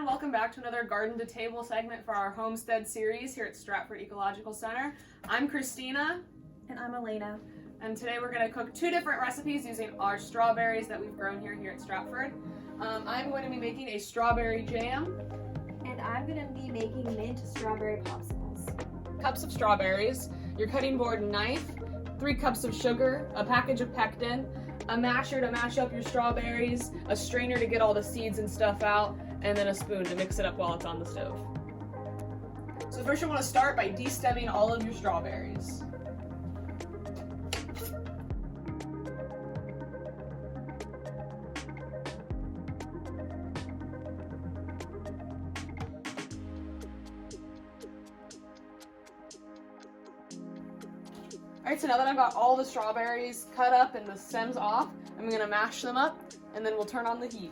everyone, welcome back to another Garden to Table segment for our Homestead series here at Stratford Ecological Center. I'm Christina. And I'm Elena. And today we're going to cook two different recipes using our strawberries that we've grown here at Stratford. I'm going to be making a strawberry jam. And I'm going to be making mint strawberry popsicles. Cups of strawberries, your cutting board and knife, 3 cups of sugar, a package of pectin, a masher to mash up your strawberries, a strainer to get all the seeds and stuff out, and then a spoon to mix it up while it's on the stove. So first you want to start by de-stemming all of your strawberries. Alright, so now that I've got all the strawberries cut up and the stems off, I'm going to mash them up and then we'll turn on the heat.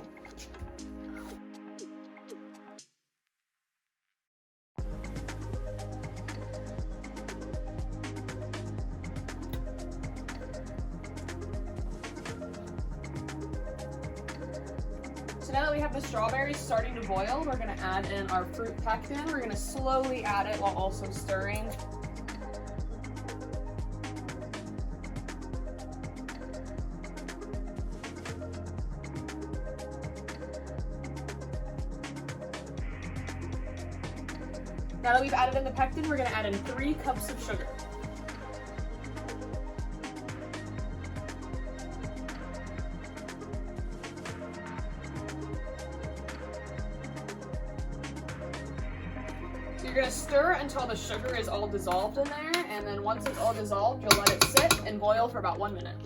So now that we have the strawberries starting to boil, we're going to add in our fruit pectin. We're going to slowly add it while also stirring. Now that we've added in the pectin, we're going to add in 3 cups of sugar. So you're going to stir until the sugar is all dissolved in there, and then once it's all dissolved, you'll let it sit and boil for about 1 minute.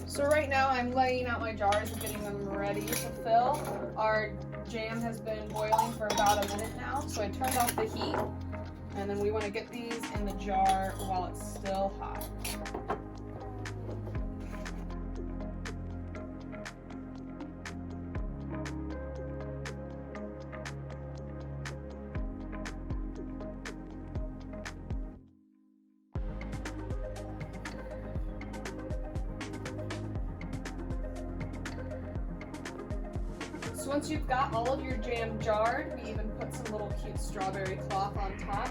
So right now I'm laying out my jars and getting them ready to fill. Our jam has been boiling for about a minute now, so I turned off the heat, and then we want to get these in the jar while it's still hot. So once you've got all of your jam jarred, we even put some little cute strawberry cloth on top.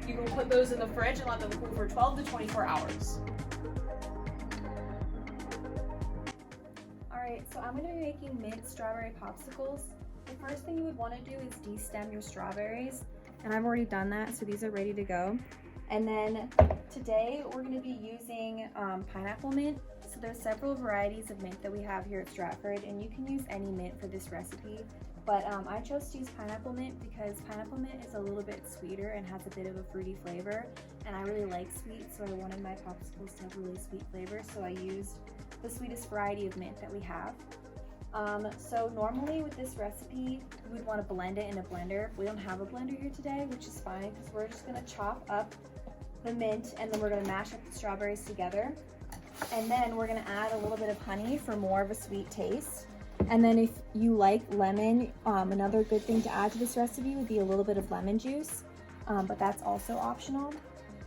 You can put those in the fridge and let them cool for 12 to 24 hours. Alright, so I'm going to be making mint strawberry popsicles. The first thing you would want to do is de-stem your strawberries, and I've already done that, so these are ready to go. And then today we're going to be using pineapple mint. So there's several varieties of mint that we have here at Stratford, and you can use any mint for this recipe. But I chose to use pineapple mint because pineapple mint is a little bit sweeter and has a bit of a fruity flavor. And I really like sweet, so I wanted my popsicles to have really sweet flavor. So I used the sweetest variety of mint that we have. So normally with this recipe, you would want to blend it in a blender. We don't have a blender here today, which is fine because we're just going to chop up the mint and then we're going to mash up the strawberries together. And then we're going to add a little bit of honey for more of a sweet taste. And then if you like lemon, another good thing to add to this recipe would be a little bit of lemon juice, but that's also optional.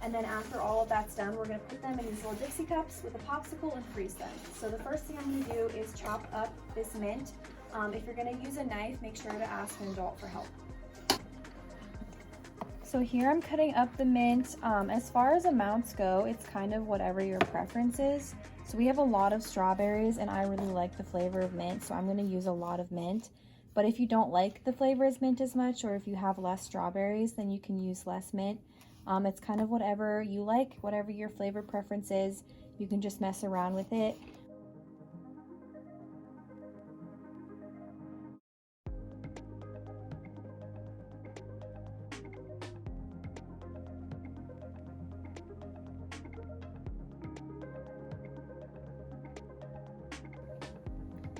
And then after all of that's done, we're going to put them in these little Dixie cups with a popsicle and freeze them. So the first thing I'm going to do is chop up this mint. If you're going to use a knife, make sure to ask an adult for help. So here I'm cutting up the mint. As far as amounts go, it's kind of whatever your preference is. So we have a lot of strawberries and I really like the flavor of mint, so I'm going to use a lot of mint. But if you don't like the flavor of mint as much, or if you have less strawberries, then you can use less mint. It's kind of whatever you like, whatever your flavor preference is. You can just mess around with it.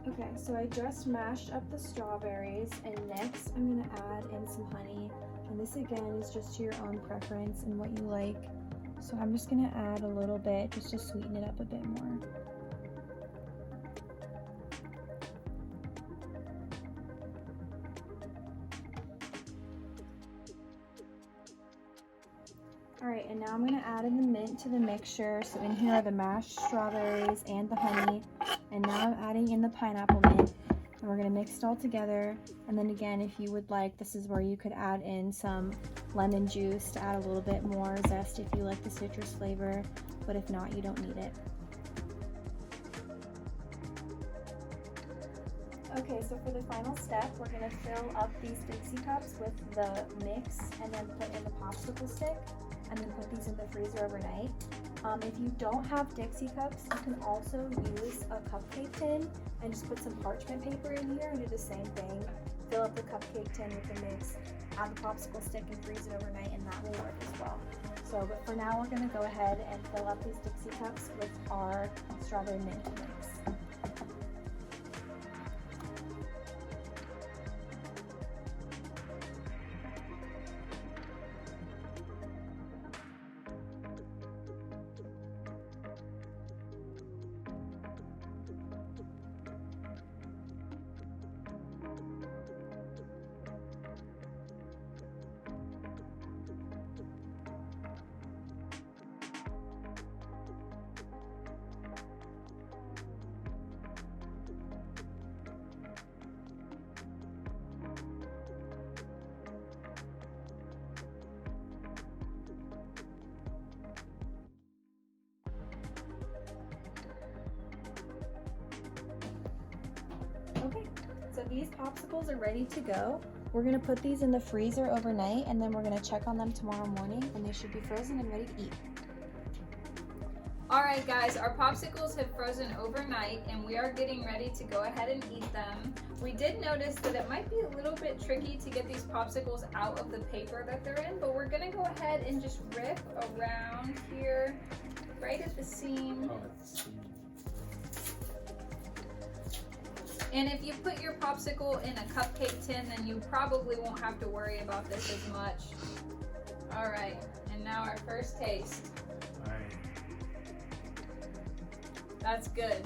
Okay, so I just mashed up the strawberries, and next I'm going to add in some honey, and this again is just to your own preference and what you like. So I'm just going to add a little bit just to sweeten it up a bit more. Alright, and now I'm going to add in the mint to the mixture. So in here are the mashed strawberries and the honey. And now I'm adding in the pineapple mint. And we're gonna mix it all together. And then again, if you would like, this is where you could add in some lemon juice to add a little bit more zest if you like the citrus flavor, but if not, you don't need it. Okay, so for the final step, we're gonna fill up these Dixie cups with the mix and then put in the popsicle stick and then put these in the freezer overnight. If you don't have Dixie cups, you can also use a cupcake tin and just put some parchment paper in here and do the same thing. Fill up the cupcake tin with the mix, add the popsicle stick and freeze it overnight, and that will work as well. So, but for now, we're gonna go ahead and fill up these Dixie cups with our strawberry mint mix. Okay, so these popsicles are ready to go. We're gonna put these in the freezer overnight and then we're gonna check on them tomorrow morning and they should be frozen and ready to eat. All right, guys, our popsicles have frozen overnight and we are getting ready to go ahead and eat them. We did notice that it might be a little bit tricky to get these popsicles out of the paper that they're in, but we're gonna go ahead and just rip around here, right at the seam. Oh, it's And if you put your popsicle in a cupcake tin, then you probably won't have to worry about this as much. All right, and now our first taste. alright. That's good.